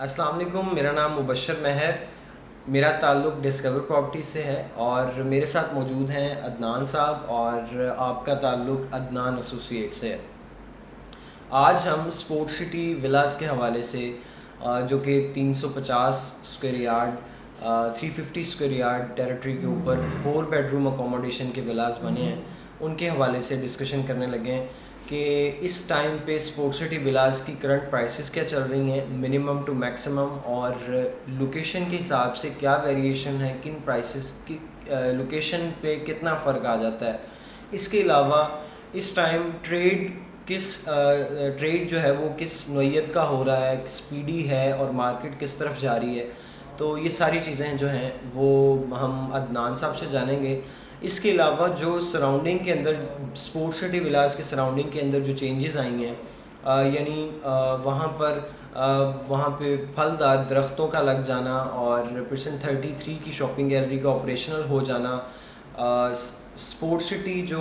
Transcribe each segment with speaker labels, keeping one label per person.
Speaker 1: अस्सलाम वालेकुम, मेरा नाम मुबशर महर। मेरा ताल्लुक़ डिस्कवर प्रॉपर्टी से है और मेरे साथ मौजूद हैं अदनान साहब और आपका ताल्लुक़ अदनान एसोसिएट से है। आज हम स्पोर्ट सिटी विलास के हवाले से जो कि 350 square yard 350 square yard territory के ऊपर 4 बेडरूम अकोमोडेशन के विलास बने हैं, उनके हवाले से डिस्कशन करने लगे हैं कि इस टाइम पे स्पोर्ट सिटी विलास की करंट प्राइसेस क्या चल रही हैं, मिनिमम टू मैक्सिमम, और लोकेशन के हिसाब से क्या वेरिएशन है, किन प्राइसेस की लोकेशन पे कितना फ़र्क आ जाता है। इसके अलावा इस टाइम ट्रेड जो है वो किस नोयत का हो रहा है, स्पीडी है और मार्केट किस तरफ जा रही है। तो ये सारी चीज़ें जो हैं वो हम अदनान साहब से जानेंगे। इसके अलावा जो सराउंडिंग के अंदर स्पोर्ट सिटी विलास के सराउंडिंग के अंदर जो चेंजेस आई हैं, यानी वहाँ पे फलदार दरख्तों का लग जाना और परसेंट 33 की शॉपिंग गैलरी का ऑपरेशनल हो जाना, स्पोर्ट सिटी जो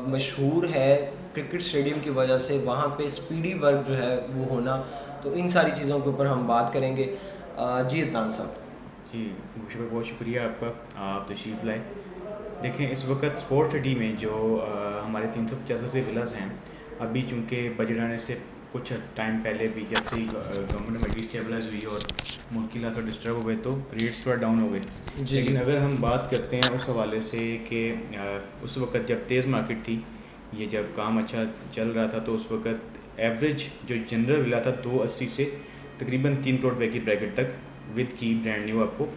Speaker 1: मशहूर है क्रिकेट स्टेडियम की वजह से, वहाँ पे स्पीडी वर्क जो है वो होना। तो इन सारी चीज़ों के ऊपर हम बात करेंगे। जी अदनान साहब।
Speaker 2: जी बहुत शुक्रिया आपका, आप तशरीफ़ लाए। देखें, इस वक्त स्पोर्ट सिटी में जो हमारे 350 से विलास हैं, अभी चूँकि बजट आने से कुछ टाइम पहले भी जब से गवर्नमेंट में स्टेबलाइज हुई और मुल्क की हालात डिस्टर्ब हो गए तो रेट्स थोड़ा डाउन हो गए। लेकिन अगर हम बात करते हैं उस हवाले से कि उस वक्त जब तेज़ मार्केट थी, ये जब काम अच्छा चल रहा था, तो उस वक्त एवरेज जो जनरल विला था 280 से तकरीबन 3 करोड़ रुपए की ब्रैकेट तक विद की ब्रांड न्यू आपको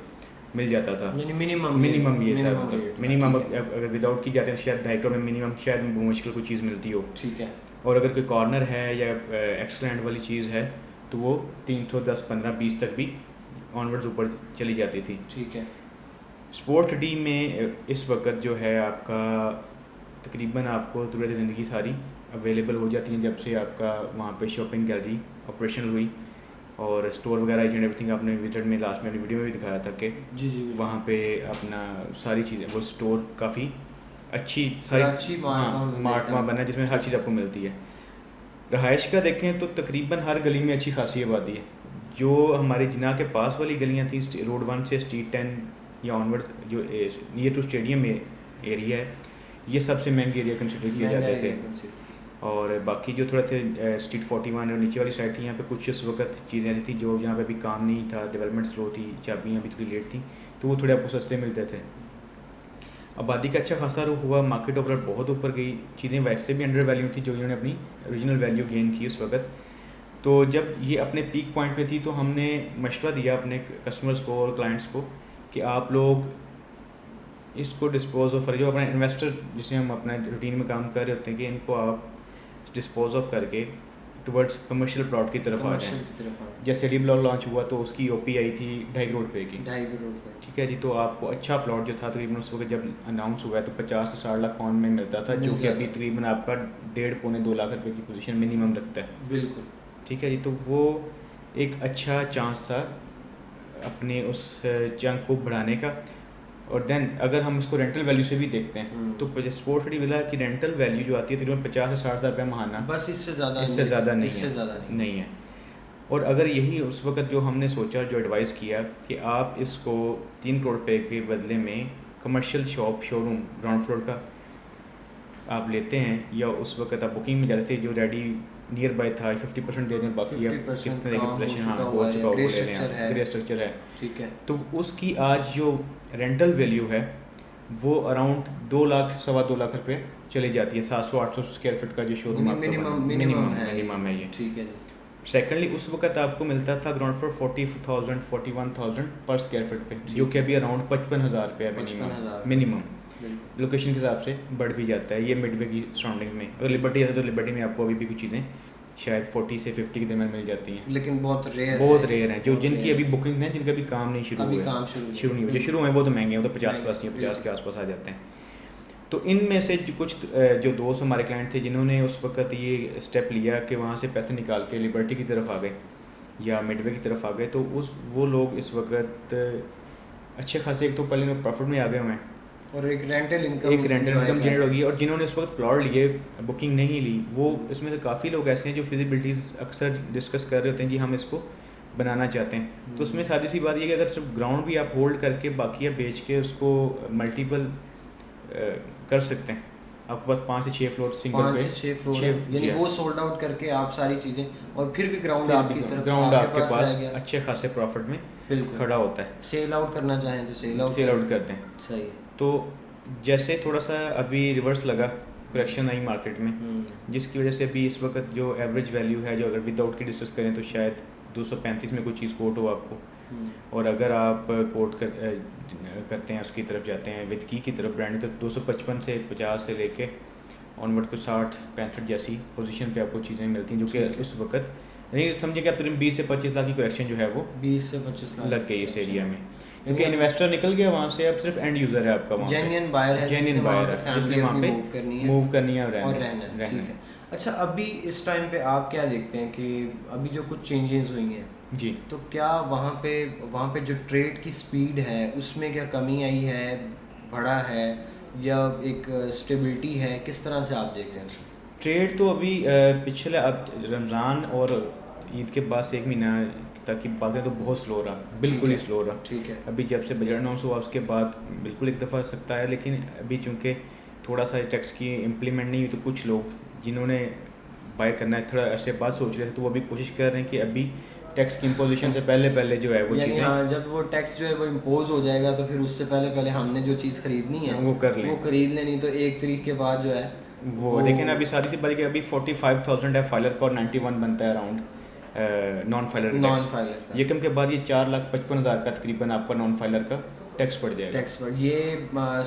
Speaker 2: मिल जाता था। मिनिमम ये था, मिनिमम अगर विदाउट की जाते हैं शायद 2.5 करोड़ में मिनिमम शायद मुश्किल कोई चीज़ मिलती हो।
Speaker 1: ठीक है।
Speaker 2: और अगर कोई कॉर्नर है या एक्सलेंट वाली चीज़ है तो वो 310, 15, 20 तक भी ऑनवर्ड्स ऊपर चली जाती थी।
Speaker 1: ठीक है।
Speaker 2: स्पोर्ट डी में इस वक्त जो है आपका तकरीबन आपको ज़रूरत ज़िंदगी सारी अवेलेबल हो जाती हैं जब से आपका वहाँ पे शॉपिंग गैलरी ऑपरेशनल हुई और स्टोर वगैरह एंड एवरीथिंग। आपने विजिट में लास्ट में वीडियो में भी दिखाया था कि
Speaker 1: जी
Speaker 2: वहाँ पे अपना सारी चीज़ें, वो स्टोर काफ़ी अच्छी सारी मार्ट वहाँ बना है जिसमें हर चीज़ आपको मिलती है। रहाइश का देखें तो तकरीबन हर गली में अच्छी खासी आबादी है। जो हमारे जिना के पास वाली गलियाँ थी, रोड 1 से स्ट्रीट 10 या ऑनवर्ड जो नियर टू स्टेडियम एरिया है, ये सबसे महंगे एरिया कंसिडर किए जाते थे। और बाकी जो थोड़ा थे स्ट्रीट 41 और नीचे वाली साइड थी, यहाँ पे कुछ उस वक्त चीज़ें ऐसी थी जो यहाँ पे अभी काम नहीं था, डेवलपमेंट स्लो थी, चाबियाँ भी थोड़ी लेट थी, तो वो थोड़े आपको सस्ते मिलते थे। आबादी का अच्छा खासा रुख हुआ, मार्केट ओवरऑल बहुत ऊपर गई, चीज़ें वैसे भी अंडर वैल्यू थी जो इन्होंने अपनी ओरिजिनल वैल्यू गेन की उस वक्त। तो जब ये अपने पीक पॉइंट पे थी तो हमने मशवरा दिया अपने कस्टमर्स को और क्लाइंट्स को कि आप लोग इसको डिस्पोज ऑफ, जो अपना इन्वेस्टर जिसे हम अपना रूटीन में काम कर रहे होते हैं, कि इनको आप डिस्पोज ऑफ करके टुवर्ड्स कमर्शियल प्लॉट की तरफ आ जाएँ। जैसे डी ब्लॉक लॉन्च हुआ तो उसकी ओपी आई थी 2.5 करोड़ रुपये की।
Speaker 1: 2.5 करोड़ रुपये।
Speaker 2: ठीक है जी। तो आपको अच्छा प्लॉट जो था तकरीबन उस वक्त जब अनाउंस हुआ है तो 50 से 60 लाख ऑन में मिलता था, जो कि अभी तकरीबन आपका 1.5-2 लाख रुपये की पोजीशन मिनिमम रखता है।
Speaker 1: बिल्कुल। ठीक
Speaker 2: है जी। तो वो एक अच्छा चांस था अपने उस चंक को बढ़ाने का। और देन अगर हम इसको रेंटल वैल्यू से भी देखते हैं तो स्पोर्ट सिटी विला की रेंटल वैल्यू जो आती है तकरीबन 50 से 60 हज़ार रुपये महाना,
Speaker 1: बस इससे ज़्यादा
Speaker 2: नहीं है। और अगर यही उस वक्त जो हमने सोचा, जो एडवाइस किया कि आप इसको 3 करोड़ रुपये के बदले में कमर्शियल शोरूम ग्राउंड फ्लोर का आप लेते हैं, या उस वक्त आप बुकिंग में जाते थे जो रेडी नियर बाय था 50% दे दें, बाकी आप किस तरह के प्लेशन हो चुका हो ले लें, ग्रे स्ट्रक्चर है।
Speaker 1: ठीक है।
Speaker 2: तो उसकी आज जो रेंटल वैल्यू है वो अराउंड 2 लाख, 2.25 लाख रुपए चली जाती है। 700-800 स्क्वायर फीट का जो शोरूम मिनिमम है ये।
Speaker 1: ठीक है।
Speaker 2: सेकेंडली उस वक्त आपको मिलता था ग्राउंड फ्लोर 40,000 41,000 पर स्क्वायर फीट पे, जो कि अभी अराउंड 55,000 रुपये मिनिमम। लोकेशन के हिसाब से बढ़ भी जाता है ये मिडवे की सराउंडिंग में। अगर लिबर्टी है तो लिबर्टी में आपको अभी भी कुछ चीज़ें शायद 40 से 50 के दरमियान मिल जाती हैं,
Speaker 1: लेकिन बहुत रेयर हैं
Speaker 2: जो जिनकी अभी बुकिंग है, जिनका भी काम नहीं शुरू हुआ, शुरू नहीं हुआ। जो शुरू हुए वो तो महंगे हैं, वो तो 50+ या 50 के आसपास आ जाते हैं। तो इनमें से कुछ जो दोस्त हमारे क्लाइंट थे जिन्होंने उस वक्त ये स्टेप लिया कि वहाँ से पैसे निकाल के लिबर्टी की तरफ आ गए या मिडवे की तरफ आ गए, तो वो लोग इस वक्त अच्छे खासे एक तो पहले में प्रॉफिट में आ गए हुए हैं
Speaker 1: और एक रेंटल इनकम
Speaker 2: जनरेट होगी। और जिन्होंने उस वक्त प्लॉट लिए, बुकिंग नहीं ली, वो इसमें से काफ़ी लोग ऐसे हैं जो फिजिबिलिटीज़ अक्सर डिस्कस कर रहे होते हैं, जी हम इसको बनाना चाहते हैं तो उसमें सारी सी बात ये कि अगर सिर्फ ग्राउंड भी आप होल्ड करके बाकी आप बेच के उसको मल्टीपल कर सकते हैं, आपके पास 5 से 6 फ्लोर सिंगल पे,
Speaker 1: 5 से 6 फ्लोर यानी वो सोल्ड आउट करके आप सारी चीज़ें, और फिर भी ग्राउंड आपकी तरफ
Speaker 2: ग्राउंड आपके पास अच्छे खासे प्रॉफिट में खड़ा होता है।
Speaker 1: सेल आउट करना चाहें तो सेल आउट
Speaker 2: करते हैं।
Speaker 1: सही है।
Speaker 2: तो जैसे थोड़ा सा अभी रिवर्स लगा, करेक्शन आई मार्केट में, जिसकी वजह से अभी इस वक्त जो एवरेज वैल्यू है, जो अगर विदाउट की डिस्कस करें तो शायद 235 में कोई चीज़ कोट हो आपको, और अगर आप कोट करते हैं उसकी तरफ जाते हैं विद की तरफ ब्रांड, तो 255 से 50 से लेके ऑनवर्ड को 60-65 जैसी पोजीशन पे आपको चीज़ें मिलती हैं, जो कि उस वक्त नहीं समझे कि आप 20 से 25 लाख की करेक्शन जो है वो
Speaker 1: 20 से 25 लाख
Speaker 2: लग गई इस एरिया में, क्योंकि इन्वेस्टर निकल गया वहाँ से, अब सिर्फ एंड यूज़र है आपका वहाँ,
Speaker 1: जेन्युइन बायर है जिसने वहाँ पे
Speaker 2: मूव करनी है और
Speaker 1: रहना है। अच्छा, अभी इस टाइम पे आप क्या देखते हैं कि अभी जो कुछ चेंजेस हुई हैं
Speaker 2: जी,
Speaker 1: तो क्या वहाँ पे जो ट्रेड की स्पीड है उसमें क्या कमी आई है, बढ़ा है, या एक स्टेबिलिटी है, किस तरह से आप देख रहे हैं?
Speaker 2: ट्रेड तो अभी पिछले अब रमज़ान और ईद के बाद से 1 महीना तक की बातें तो बहुत स्लो रहा, बिल्कुल ही स्लो रहा।
Speaker 1: ठीक है।
Speaker 2: अभी जब से बजट अनाउंस हुआ उसके बाद बिल्कुल एक दफ़ा सकता है, लेकिन अभी चूँकि थोड़ा सा टैक्स की इम्प्लीमेंट नहीं हुई, तो कुछ लोग जिन्होंने बाय करना है थोड़ा ऐसे बात सोच रहे थे, तो वो अभी कोशिश कर रहे हैं कि अभी टैक्स की इम्पोजिशन से पहले जो है वो चीज़ें,
Speaker 1: हाँ, जब वो टैक्स जो है वो इम्पोज हो जाएगा तो फिर उससे पहले हमने जो चीज़ खरीदनी है
Speaker 2: वो कर लें,
Speaker 1: वो खरीद लेनी, तो 1 तारीख के बाद जो है
Speaker 2: वो देखें ना। अभी सारी सी बात कि अभी 45,000 है फाइलर का और 91 बनता है अराउंड नॉन फाइलर ये कम के बाद ये 4,55,000 का तकरीबन आपका नॉन फाइलर का टैक्स पड़ जाएगा।
Speaker 1: टैक्स पर ये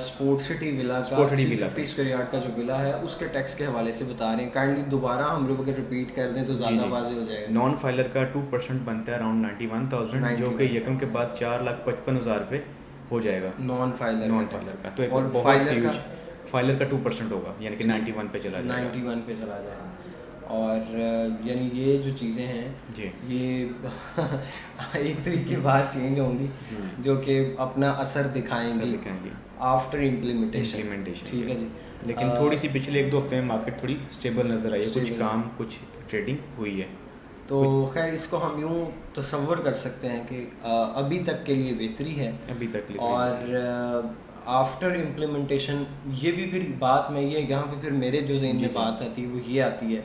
Speaker 1: स्पोर्ट सिटी विला का 350 स्क्वायर यार्ड का जो विला है उसके टैक्स के हवाले से बता रहे हैं। काइंडली दोबारा हम लोग अगर रिपीट कर दें तो ज़्यादा वाज़ेह हो जाएगा।
Speaker 2: नॉन फाइलर का 2% बनता है अराउंड 91,000, जो कि यकम के बाद 4,55,000 पे हो जाएगा
Speaker 1: नॉन फाइलर
Speaker 2: का। तो एक और फाइलर का 2% होगा, यानी कि 91 पे चला
Speaker 1: जाएगा। और यानी ये जो चीज़ें हैं
Speaker 2: जी,
Speaker 1: ये 1 तारीख के बाद चेंज होंगी, जो कि अपना असर दिखाएंगी आफ्टर इम्प्लीमेंटेशन। ठीक है जी।
Speaker 2: लेकिन थोड़ी सी पिछले 1-2 हफ्ते में मार्केट थोड़ी स्टेबल नज़र आई है, कुछ काम कुछ ट्रेडिंग हुई है।
Speaker 1: तो खैर इसको हम यूँ तसव्वुर कर सकते हैं कि अभी तक के लिए बेहतरी है,
Speaker 2: अभी तक,
Speaker 1: और आफ्टर इम्प्लीमेंटेशन ये भी फिर बात में ये यहाँ पे फिर मेरे जो ज़हन में बात आती है वो ये आती है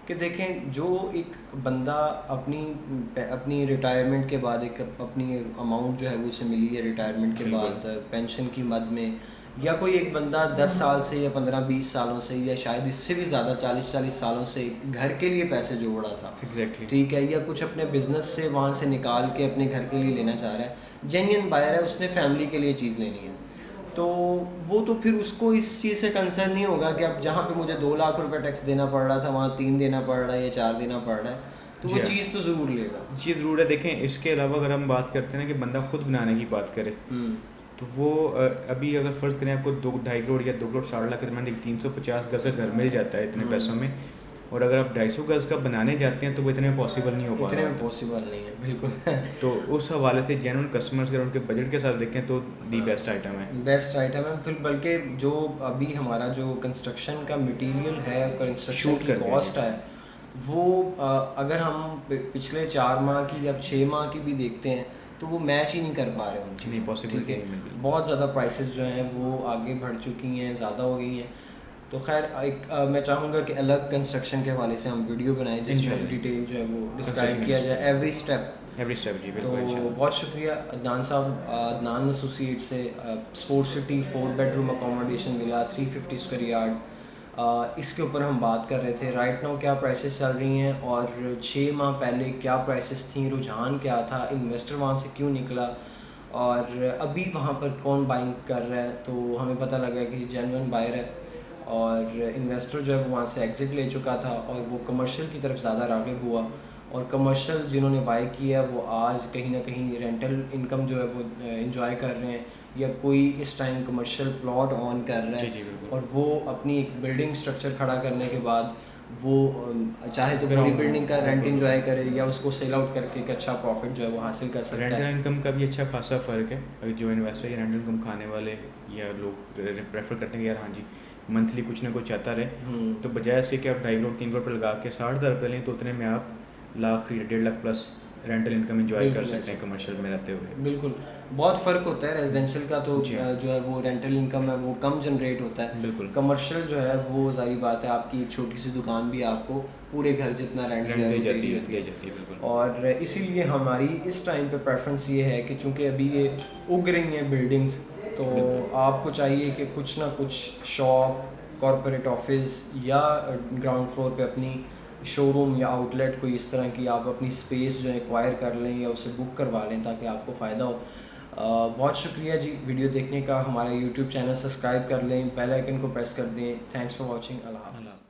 Speaker 1: कि देखें, जो एक बंदा अपनी रिटायरमेंट के बाद एक अपनी अमाउंट जो है वो उसे मिली है रिटायरमेंट के बाद पेंशन की मद में, या कोई एक बंदा 10 साल से या 15-20 सालों से या शायद इससे भी ज़्यादा 40-40 सालों से घर के लिए पैसे जोड़ रहा था, ठीक है, या कुछ अपने बिजनेस से वहाँ से निकाल के अपने घर के लिए लेना चाह रहा है, जेन्युइन बायर है, उसने फैमिली के लिए चीज़ लेनी है, तो वो तो फिर उसको इस चीज़ से कंसर्न नहीं होगा कि अब जहाँ पे मुझे 2 लाख रुपए टैक्स देना पड़ रहा था वहाँ 3 देना पड़ रहा है या 4 देना पड़ रहा है, तो वो चीज़ तो ज़रूर लेगा।
Speaker 2: जी ज़रूर है। देखें, इसके अलावा अगर हम बात करते हैं ना कि बंदा खुद बनाने की बात करे, तो वो अभी अगर फ़र्ज़ करें आपको 2-2.5 करोड़ या 2 करोड़ 60 लाख के दरमियान 350 गज़ का घर मिल जाता है इतने पैसों में, और अगर आप 250 गज़ का बनाने जाते हैं तो वो इतने पॉसिबल नहीं हो पा रहा,
Speaker 1: इतने पॉसिबल नहीं है बिल्कुल।
Speaker 2: तो उस हवाले से जेन्युइन कस्टमर्स अगर उनके बजट के साथ देखें तो दी बेस्ट आइटम है।
Speaker 1: फिर बल्कि जो अभी हमारा जो कंस्ट्रक्शन का मटेरियल है, कंस्ट्रक्शन की कॉस्ट है, वो अगर हम पिछले 4 माह की या 6 माह की भी देखते हैं तो वो मैच ही नहीं कर पा रहे उनकी,
Speaker 2: नहीं पॉसिबल है।
Speaker 1: बहुत ज़्यादा प्राइसेस जो हैं वो आगे बढ़ चुकी हैं, ज़्यादा हो गई हैं। तो खैर मैं चाहूँगा कि अलग कंस्ट्रक्शन के हवाले से हम वीडियो बनाएं जिसमें डिटेल जो है वो डिस्क्राइब किया जाए एवरी स्टेप
Speaker 2: जी।
Speaker 1: तो बहुत शुक्रिया अदनान साहब, अदनान एसोसिएट से, स्पोर्ट सिटी 4 बेडरूम अकोमोडेशन मिला 350 स्क्वायर यार्ड, इसके ऊपर हम बात कर रहे थे। राइट नाउ क्या प्राइसेस चल रही हैं और 6 माह पहले क्या प्राइसेस थी, रुझान क्या था, इन्वेस्टर वहाँ से क्यों निकला और अभी वहाँ पर कौन बाइंग कर रहा है, तो हमें पता लगा कि जेन्युइन बायर है और इन्वेस्टर जो है वो वहाँ से एग्ज़िट ले चुका था और वो कमर्शियल की तरफ ज़्यादा राग़िब हुआ, और कमर्शियल जिन्होंने बाई किया वो आज कहीं ना कहीं रेंटल इनकम जो है वो इंजॉय कर रहे हैं, या कोई इस टाइम कमर्शियल प्लॉट ऑन कर रहा है और वो अपनी एक बिल्डिंग स्ट्रक्चर खड़ा करने के बाद वो चाहे तो पूरी बिल्डिंग का रेंट इंजॉय करे या उसको सेल आउट करके एक अच्छा प्रॉफिट जो है वो हासिल कर सकता है।
Speaker 2: रेंटल इनकम का भी अच्छा खासा फ़र्क है। जो इन्वेस्टर या रेंटल इनकम खाने वाले या लोग प्रेफर करते हैं कि यार हाँ जी मंथली कुछ ना कुछ आता रहे, तो बजाय से कि आप 2.5 करोड़ 3 करोड़ पर लगा के 60,000 रुपये लें तो उतने में आप लाख या 1.5 lakh plus rental income enjoy कर सकते हैं कमर्शियल में रहते हुए।
Speaker 1: बिल्कुल, बहुत फ़र्क होता है। रेजिडेंशियल का तो जो है वो रेंटल इनकम है वो कम जनरेट होता है।
Speaker 2: बिल्कुल।
Speaker 1: कमर्शियल जो है वो ज़ाहिर बात है, आपकी एक छोटी सी दुकान भी आपको पूरे घर जितना रेंट जो है
Speaker 2: दे जाती है।
Speaker 1: और इसीलिए हमारी इस टाइम पे प्रेफरेंस ये है कि चूँकि अभी ये उग रही हैं बिल्डिंग्स, तो आपको चाहिए कि कुछ ना कुछ शॉप, कॉर्पोरेट ऑफिस या ग्राउंड फ्लोर पे अपनी शोरूम या आउटलेट कोई इस तरह की आप अपनी स्पेस जो है एक्वायर कर लें या उसे बुक करवा लें ताकि आपको फ़ायदा हो। बहुत शुक्रिया जी वीडियो देखने का। हमारा यूट्यूब चैनल सब्सक्राइब कर लें, बेल आइकन को प्रेस कर दें। Thanks for watching. अल्लाह हाफ़िज़।